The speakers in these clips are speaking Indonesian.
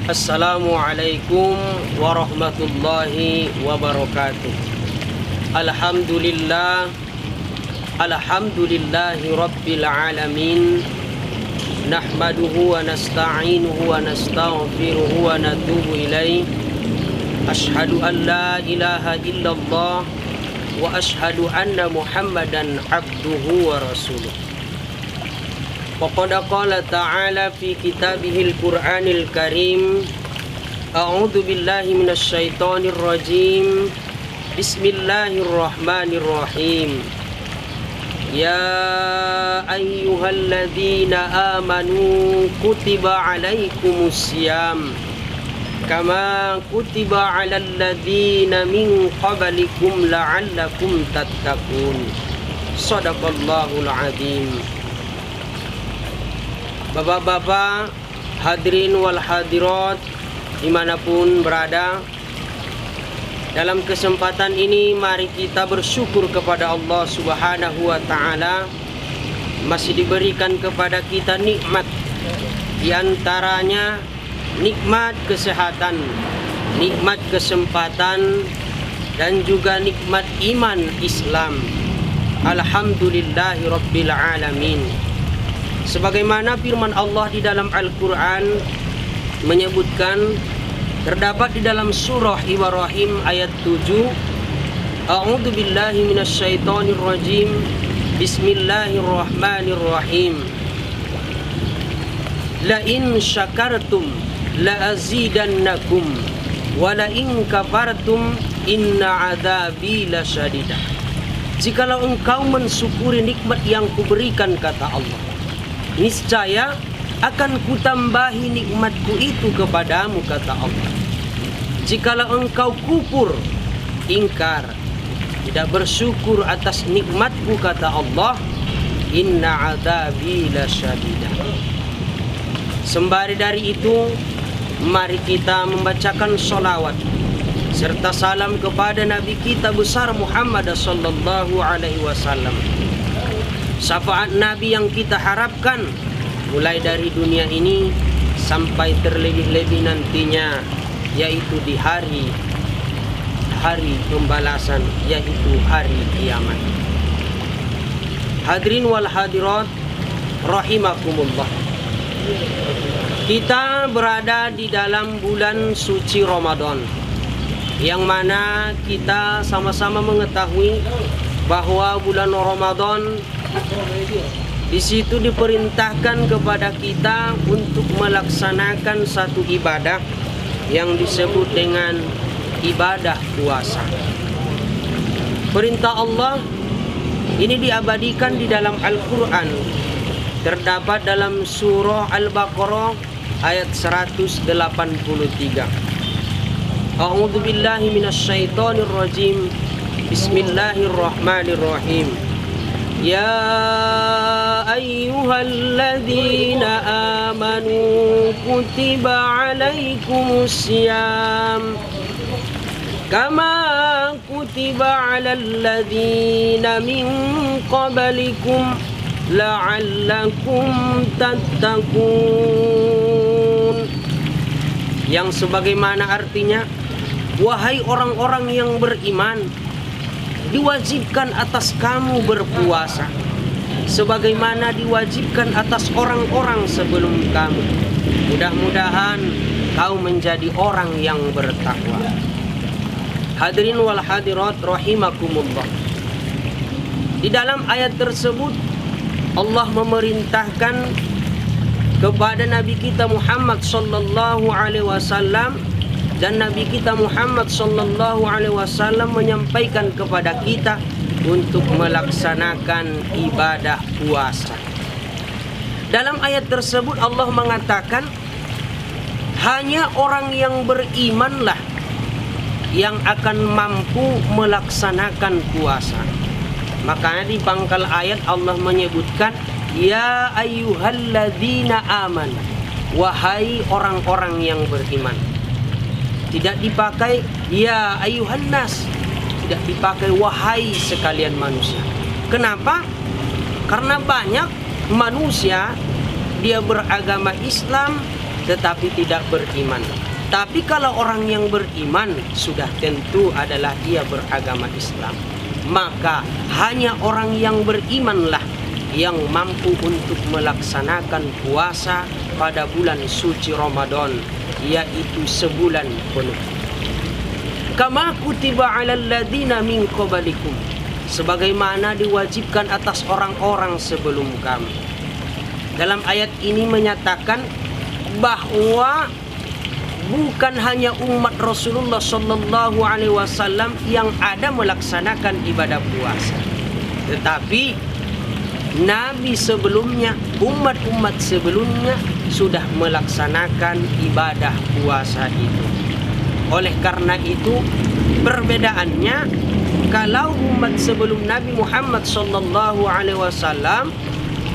Assalamualaikum warahmatullahi wabarakatuh. Alhamdulillahi rabbil alamin. Nahmaduhu wa nasta'inuhu wa nastaghfiruhu wa natubu ilaih. Ashhadu an la ilaha illallah wa ashhadu anna Muhammadan abduhu wa rasuluh. Faqad qala ta'ala fi kitabihil Qur'anil Karim. A'udzu billahi minasy syaithanir rajim. Bismillahirrahmanirrahim. Ya ayyuhalladzina amanu kutiba 'alaikumusiyam kama kutiba 'alal ladzina min qablikum la'allakum tattaqun. Shadaqallahul adzim. Bapak-bapak, hadirin wal hadirat dimanapun berada, dalam kesempatan ini mari kita bersyukur kepada Allah Subhanahu wa ta'ala. Masih diberikan kepada kita nikmat, diantaranya nikmat kesehatan, nikmat kesempatan, dan juga nikmat iman Islam. Alhamdulillahi rabbil alamin. Sebagaimana firman Allah di dalam Al-Quran menyebutkan, terdapat di dalam surah Ibrahim ayat 7, A'udzu billahi minasy syaithanir rajim. Bismillahirrahmanirrahim. La in syakartum la azidannakum wa la in kafartum inna adzabi lasyadidah. Jikalau engkau mensyukuri nikmat yang kuberikan, kata Allah, niscaya akan kutambahi nikmatku itu kepadamu, kata Allah. Jikalau engkau kufur, ingkar, tidak bersyukur atas nikmatku, kata Allah, inna adzabi lasyadidah. Sembari dari itu, mari kita membacakan sholawat serta salam kepada Nabi kita besar Muhammad sallallahu alaihi wasallam. Syafaat Nabi yang kita harapkan mulai dari dunia ini sampai terlebih-lebih nantinya, yaitu di hari pembalasan, yaitu hari kiamat. Hadirin wal hadirat rahimakumullah. Kita berada di dalam bulan suci Ramadan, yang mana kita sama-sama mengetahui bahwa bulan Ramadan di situ diperintahkan kepada kita untuk melaksanakan satu ibadah yang disebut dengan ibadah puasa. Perintah Allah ini diabadikan di dalam Al-Quran, terdapat dalam surah Al-Baqarah ayat 183. A'udzu billahi minasy syaithanir rajim. Bismillahirrahmanirrahim. Ya ayyuhalladzina amanu kutiba 'alaikumusiyam kama kutiba 'alal ladzina min qablikum la'allakum tattaqun. Yang sebagaimana artinya, wahai orang-orang yang beriman, diwajibkan atas kamu berpuasa sebagaimana diwajibkan atas orang-orang sebelum kamu. Mudah-mudahan kau menjadi orang yang bertakwa. Hadirin wal hadirat rahimakumullah. Di dalam ayat tersebut Allah memerintahkan kepada Nabi kita Muhammad sallallahu alaihi wasallam, dan Nabi kita Muhammad sallallahu alaihi wasallam menyampaikan kepada kita untuk melaksanakan ibadah puasa. Dalam ayat tersebut Allah mengatakan, hanya orang yang berimanlah yang akan mampu melaksanakan puasa. Makanya di pangkal ayat Allah menyebutkan, ya ayyuhalladzina aman, wahai orang-orang yang beriman. Tidak dipakai ya ayyuhan nas, tidak dipakai wahai sekalian manusia. Kenapa? Karena banyak manusia dia beragama Islam tetapi tidak beriman. Tapi kalau orang yang beriman sudah tentu adalah dia beragama Islam. Maka hanya orang yang berimanlah yang mampu untuk melaksanakan puasa pada bulan suci Ramadan, yaitu sebulan penuh. Kama kutiba 'alal ladzina min qablikum, sebagaimana diwajibkan atas orang-orang sebelum kamu. Dalam ayat ini menyatakan bahwa bukan hanya umat Rasulullah sallallahu alaihi wasallam yang ada melaksanakan ibadah puasa, tetapi Nabi sebelumnya, umat-umat sebelumnya sudah melaksanakan ibadah puasa itu. Oleh karena itu, perbedaannya, kalau umat sebelum Nabi Muhammad sallallahu alaihi wasallam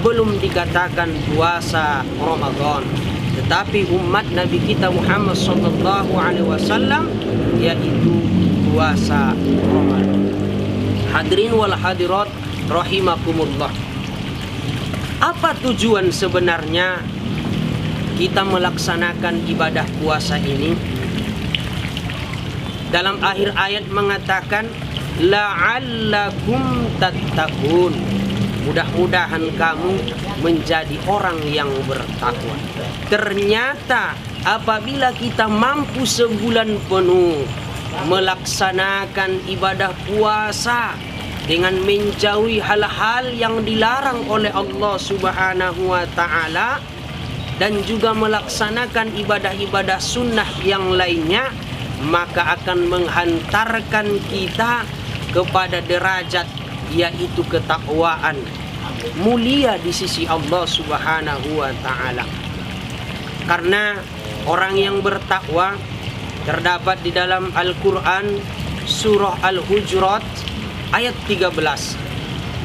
belum dikatakan puasa Ramadan, tetapi umat Nabi kita Muhammad sallallahu alaihi wasallam yaitu puasa Ramadan. Hadirin wal hadirat rahimakumullah. Apa tujuan sebenarnya kita melaksanakan ibadah puasa ini? Dalam akhir ayat mengatakan la'allakum tattaqun, mudah-mudahan kamu menjadi orang yang bertakwa. Ternyata apabila kita mampu sebulan penuh melaksanakan ibadah puasa dengan menjauhi hal-hal yang dilarang oleh Allah Subhanahu wa taala dan juga melaksanakan ibadah-ibadah sunnah yang lainnya, maka akan menghantarkan kita kepada derajat yaitu ketakwaan, mulia di sisi Allah Subhanahu wa taala. Karena orang yang bertakwa terdapat di dalam Al-Qur'an surah Al-Hujurat ayat 13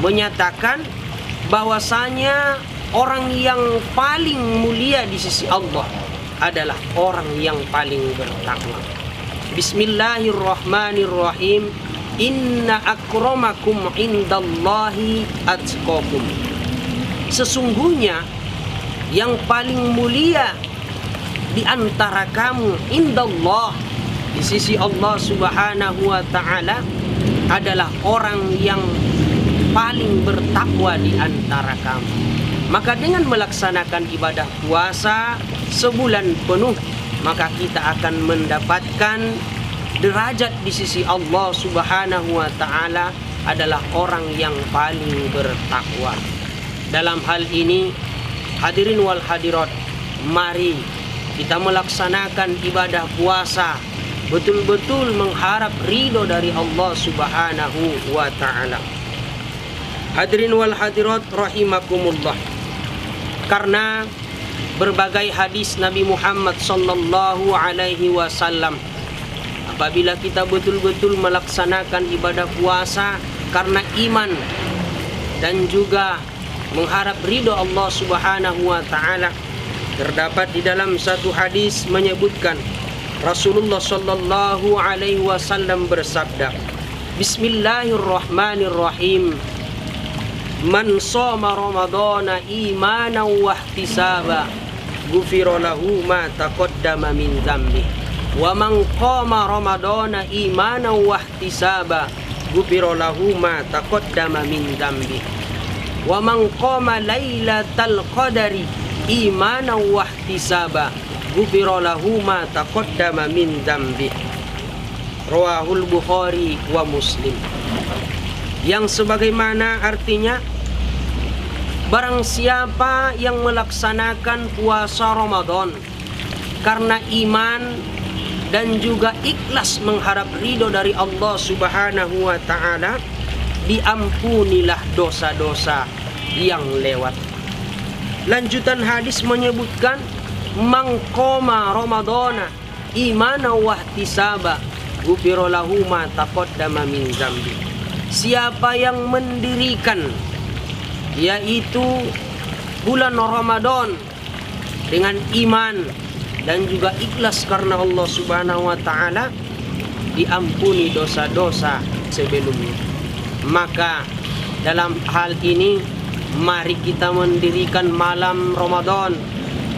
menyatakan bahwasanya orang yang paling mulia di sisi Allah adalah orang yang paling bertakwa. Bismillahirrahmanirrahim. Inna akramakum indallahi atqakum. Sesungguhnya yang paling mulia di antara kamu indallah, di sisi Allah Subhanahu wa taala, adalah orang yang paling bertakwa di antara kamu. Maka dengan melaksanakan ibadah puasa sebulan penuh, maka kita akan mendapatkan derajat di sisi Allah Subhanahu wa taala adalah orang yang paling bertakwa. Dalam hal ini, hadirin wal hadirat, mari kita melaksanakan ibadah puasa betul-betul mengharap ridho dari Allah Subhanahu wa taala. Hadirin wal hadirat rahimakumullah. Karena berbagai hadis Nabi Muhammad sallallahu alaihi wasallam, apabila kita betul-betul melaksanakan ibadah puasa karena iman dan juga mengharap ridho Allah Subhanahu wa taala, terdapat di dalam satu hadis menyebutkan Rasulullah sallallahu alaihi wasallam bersabda, Bismillahirrahmanirrahim. Man shoma ramadhana imanan wa ihtisaba, ghufira lahu ma taqaddama min dzambi. Wa man qama ramadhana imanan wa ihtisaba, ghufira lahu ma taqaddama min dzambi. Wa man qama lailatal qadari imanan wa ihtisaba, ghufira lahu ma taqaddama min dzambi. Rawahul Bukhari wa Muslim. Yang sebagaimana artinya, barang siapa yang melaksanakan puasa Ramadan karena iman dan juga ikhlas mengharap ridho dari Allah Subhanahu wa taala, diampunilah dosa-dosa yang lewat. Lanjutan hadis menyebutkan mangkoma Ramadana imana wahtisaba, ghufira lahu ma taqaddama min dzambi. Siapa yang mendirikan yaitu bulan Ramadan dengan iman dan juga ikhlas karena Allah Subhanahu wa taala, diampuni dosa-dosa sebelumnya. Maka dalam hal ini mari kita mendirikan malam Ramadan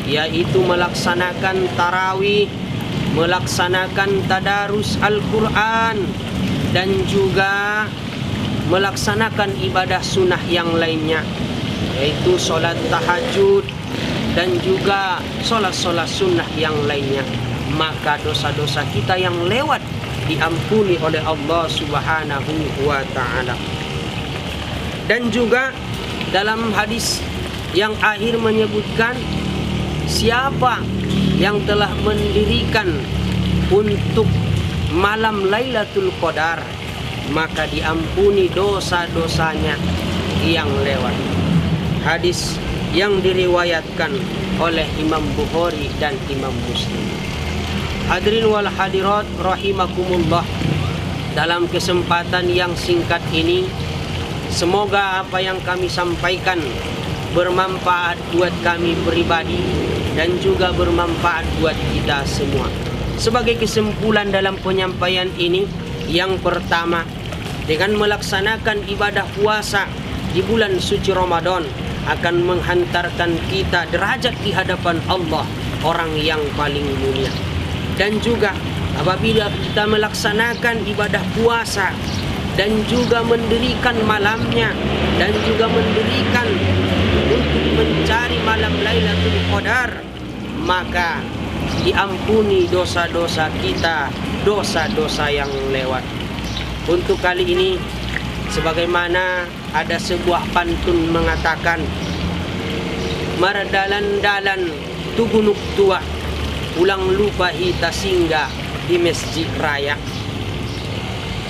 yaitu melaksanakan tarawih, melaksanakan tadarus Al-Quran, dan juga melaksanakan ibadah sunnah yang lainnya, yaitu solat tahajud dan juga solat-solat sunnah yang lainnya, maka dosa-dosa kita yang lewat diampuni oleh Allah Subhanahu wa ta'ala. Dan juga dalam hadis yang akhir menyebutkan, siapa yang telah mendirikan untuk malam Lailatul Qadar, maka diampuni dosa-dosanya yang lewat. Hadis yang diriwayatkan oleh Imam Bukhari dan Imam Muslim. Hadirin wal hadirat rahimakumullah, dalam kesempatan yang singkat ini, semoga apa yang kami sampaikan bermanfaat buat kami pribadi dan juga bermanfaat buat kita semua. Sebagai kesimpulan dalam penyampaian ini, yang pertama, dengan melaksanakan ibadah puasa di bulan suci Ramadan akan menghantarkan kita derajat di hadapan Allah, orang yang paling mulia. Dan juga apabila kita melaksanakan ibadah puasa dan juga mendirikan malamnya dan juga mendirikan untuk mencari malam Lailatul Qadar, maka diampuni dosa-dosa kita, dosa-dosa yang lewat. Untuk kali ini, sebagaimana ada sebuah pantun mengatakan, mardalan-dalan tu gunung tua, ulang lupa hita singgah di masjid raya.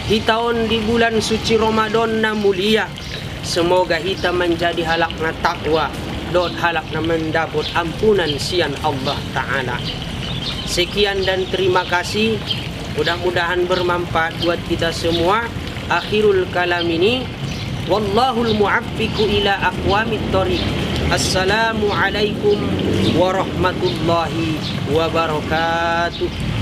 Di tahun di bulan suci Ramadan na mulia, semoga kita menjadi halakna takwa, dot halakna mendapat ampunan sian Allah Ta'ala. Sekian dan terima kasih. Mudah-mudahan bermanfaat buat kita semua. Akhirul kalam ini, wallahul mu'affiqu ila aqwamit thoriq. Assalamualaikum warahmatullahi wabarakatuh.